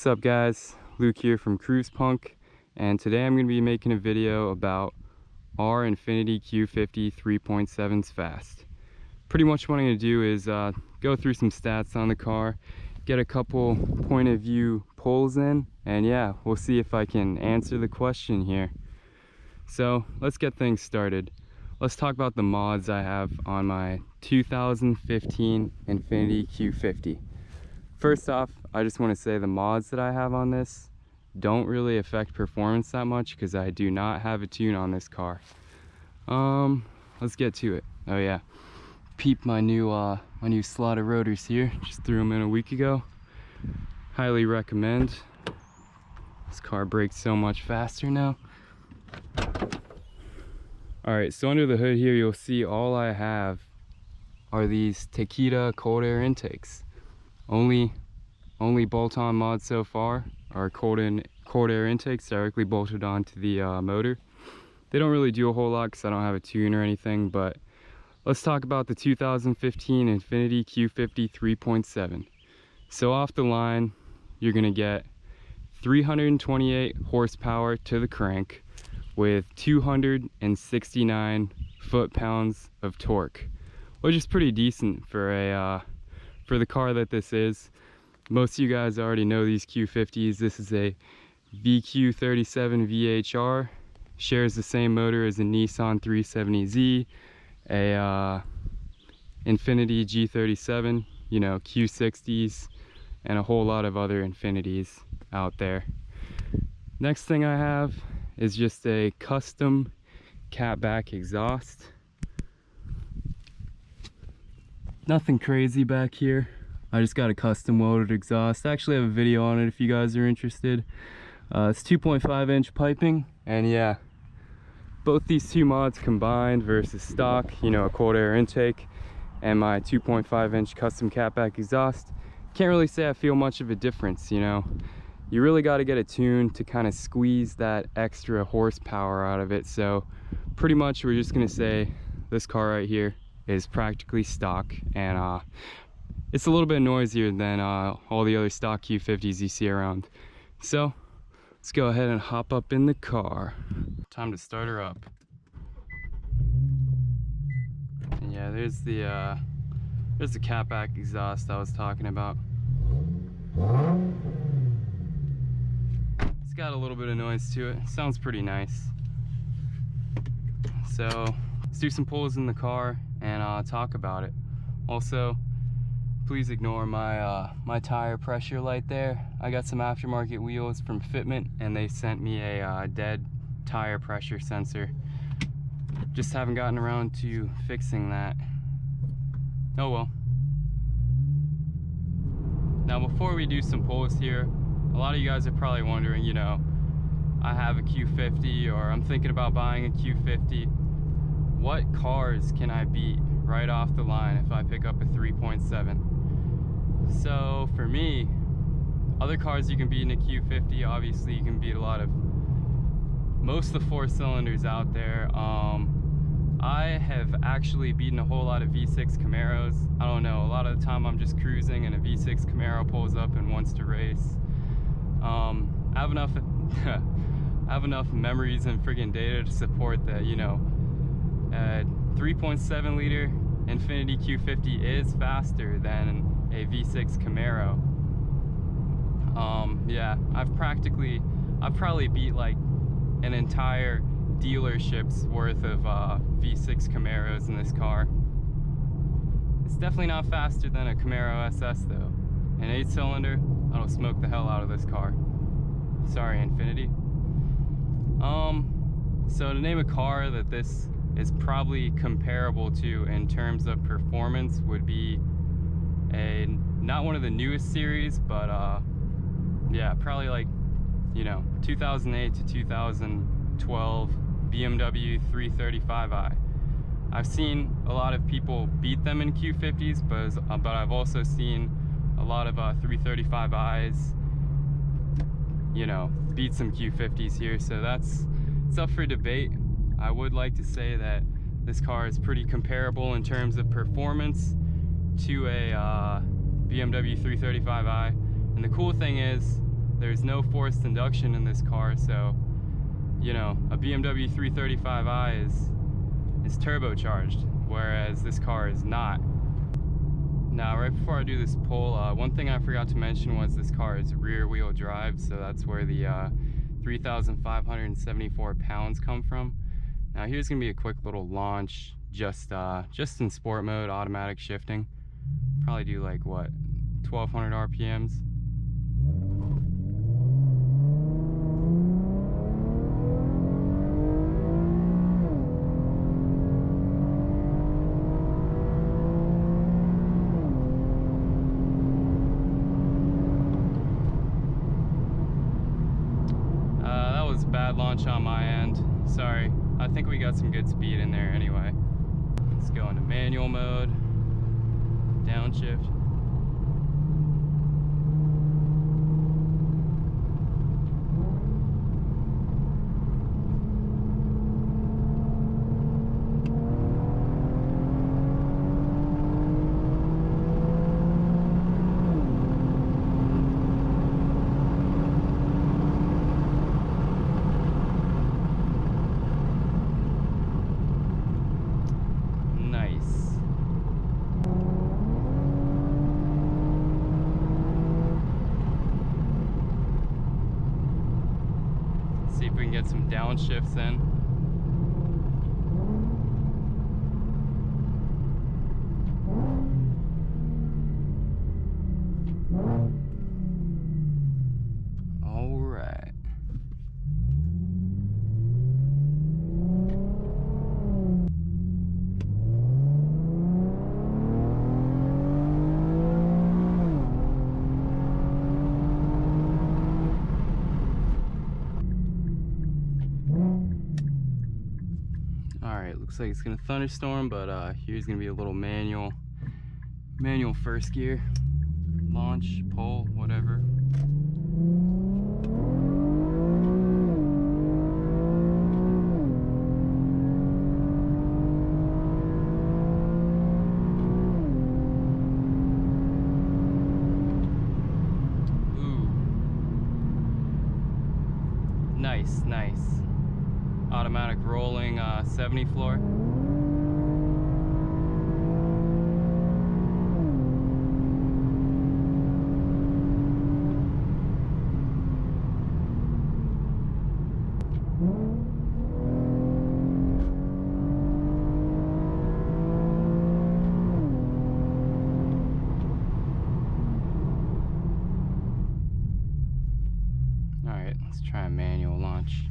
What's up guys, Luke here from CruisePunk, and today I'm going to be making a video about our Infiniti Q50 3.7s fast. Pretty much what I'm going to do is go through some stats on the car, get a couple point of view polls in, and yeah, we'll see if I can answer the question here. So let's get things started. Let's talk about the mods I have on my 2015 Infiniti Q50. First off, I just want to say the mods that I have on this don't really affect performance that much because I do not have a tune on this car. Let's get to it. Oh yeah, peep my new slot of rotors here. Just threw them in a week ago. Highly recommend. This car brakes so much faster now. Alright, so under the hood here you'll see all I have are these Takeda cold air intakes. Only bolt-on mods so far are cold air intakes directly bolted onto the motor. They don't really do a whole lot because I don't have a tune or anything, but let's talk about the 2015 Infiniti Q50 3.7. So off the line, you're going to get 328 horsepower to the crank with 269 foot-pounds of torque, which is pretty decent for the car that this is. Most of you guys already know these Q50s. This is a VQ37 VHR, shares the same motor as a Nissan 370Z, a Infiniti G37, you know, Q60s, and a whole lot of other Infinitis out there. Next thing I have is just a custom catback exhaust. Nothing crazy back here. I just got a custom welded exhaust. I actually have a video on it if you guys are interested. It's 2.5 inch piping, and yeah, both these two mods combined versus stock, you know, a cold air intake and my 2.5 inch custom catback exhaust, can't really say I feel much of a difference. You know, you really got to get it tuned to kind of squeeze that extra horsepower out of it. So pretty much we're just gonna say this car right here is practically stock, and it's a little bit noisier than all the other stock Q50s you see around. So let's go ahead and hop up in the car. Time to start her up. And yeah, there's the catback exhaust I was talking about. It's got a little bit of noise to it. Sounds pretty nice. So let's do some pulls in the car and talk about it. Also, please ignore my tire pressure light there. I got some aftermarket wheels from Fitment and they sent me a dead tire pressure sensor. Just haven't gotten around to fixing that. Oh well. Now before we do some pulls here, a lot of you guys are probably wondering, you know, I have a Q50 or I'm thinking about buying a Q50. What cars can I beat right off the line if I pick up a 3.7? So for me, other cars you can beat in a Q50, obviously you can beat most of the 4 cylinders out there. I have actually beaten a whole lot of V6 Camaros. I don't know, a lot of the time I'm just cruising and a V6 Camaro pulls up and wants to race. I have enough I have enough memories and friggin' data to support that, you know, 3.7 liter Infiniti Q50 is faster than a V6 Camaro. Yeah, I've probably beat like an entire dealership's worth of V6 Camaros in this car. It's definitely not faster than a Camaro SS though. An 8-cylinder, that'll smoke the hell out of this car. Sorry, Infiniti. So to name a car that this is probably comparable to in terms of performance would be not one of the newest series, but yeah, probably like, you know, 2008 to 2012 BMW 335i. I've seen a lot of people beat them in Q50s, but I've also seen a lot of 335i's, you know, beat some Q50s here, so it's up for debate. I would like to say that this car is pretty comparable in terms of performance to a BMW 335i, and the cool thing is there's no forced induction in this car, so you know, a BMW 335i is turbocharged, whereas this car is not. Now, right before I do this pull, one thing I forgot to mention was this car is rear wheel drive, so that's where the 3,574 pounds come from. Now here's gonna be a quick little launch, just in sport mode, automatic shifting. Probably do like what, 1,200 RPMs. That was a bad launch on my end. Sorry. I think we got some good speed in there anyway. Let's go into manual mode, downshift. See if we can get some downshifts in. All right. Alright, looks like it's gonna thunderstorm, but here's gonna be a little manual first gear, launch, pull, whatever. Ooh. Nice, nice. Automatic rolling 70 floor. All right, let's try a manual launch.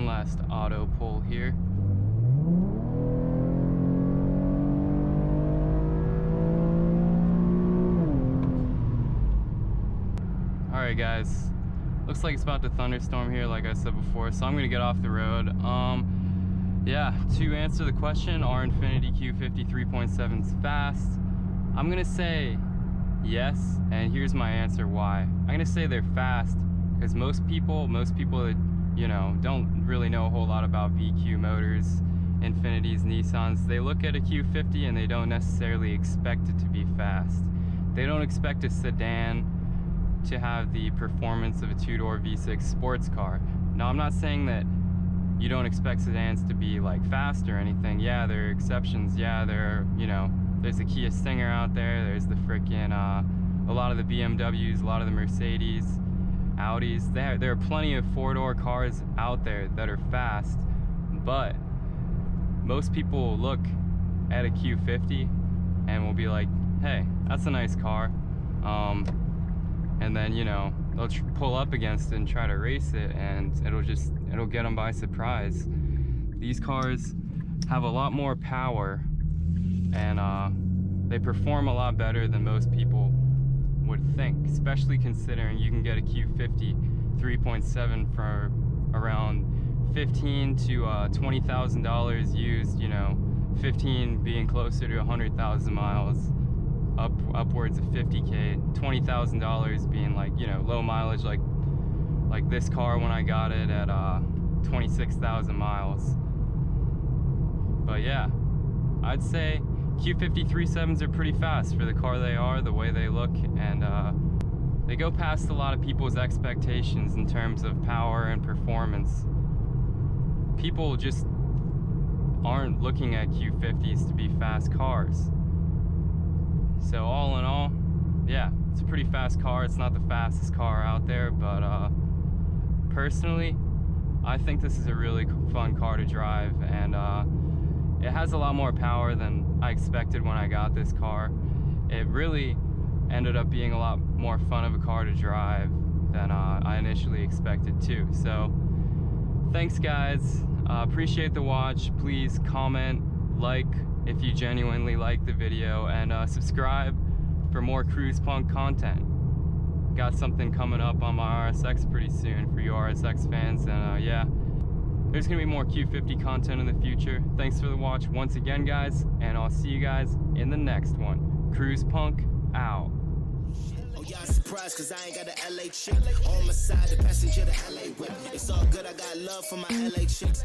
Last auto pull here. Alright guys, looks like it's about to thunderstorm here like I said before, so I'm gonna get off the road. Yeah, to answer the question, are Infiniti Q50 3.7s fast? I'm gonna say yes, and here's my answer why. I'm gonna say they're fast because most people that, you know, don't really know a whole lot about VQ motors, Infinitis, Nissans, they look at a Q50 and they don't necessarily expect it to be fast. They don't expect a sedan to have the performance of a two-door V6 sports car. Now, I'm not saying that you don't expect sedans to be like fast or anything. Yeah, there are exceptions. Yeah, you know, there's the Kia Stinger out there. There's the freaking, a lot of the BMWs, a lot of the Mercedes, Audis. There are plenty of four-door cars out there that are fast, but most people will look at a Q50 and will be like, hey, that's a nice car. And then, you know, they'll pull up against it and try to race it, and it'll get them by surprise. These cars have a lot more power, and they perform a lot better than most people would think, especially considering you can get a Q50 3.7 for around $15,000 to $20,000 used, you know, 15 being closer to 100,000 miles, upwards of 50K, $20,000 being like, you know, low mileage, like this car when I got it at 26,000 miles. But yeah, I'd say Q50 3.7s are pretty fast for the car they are, the way they look, and they go past a lot of people's expectations in terms of power and performance. People just aren't looking at Q50s to be fast cars. So all in all, yeah, it's a pretty fast car. It's not the fastest car out there, but personally, I think this is a really fun car to drive, and it has a lot more power than I expected when I got this car. It really ended up being a lot more fun of a car to drive than I initially expected too. So thanks guys, appreciate the watch. Please comment, like if you genuinely like the video, and subscribe for more CruisePunk content. Got something coming up on my RSX pretty soon for you RSX fans, and yeah, there's gonna be more Q50 content in the future. Thanks for the watch once again guys, and I'll see you guys in the next one. CruisePunk out. Oh yeah, I'm surprised cause I ain't got a LA chick on my side, the passenger, the LA whip. It's all good, I got love for my LA chicks.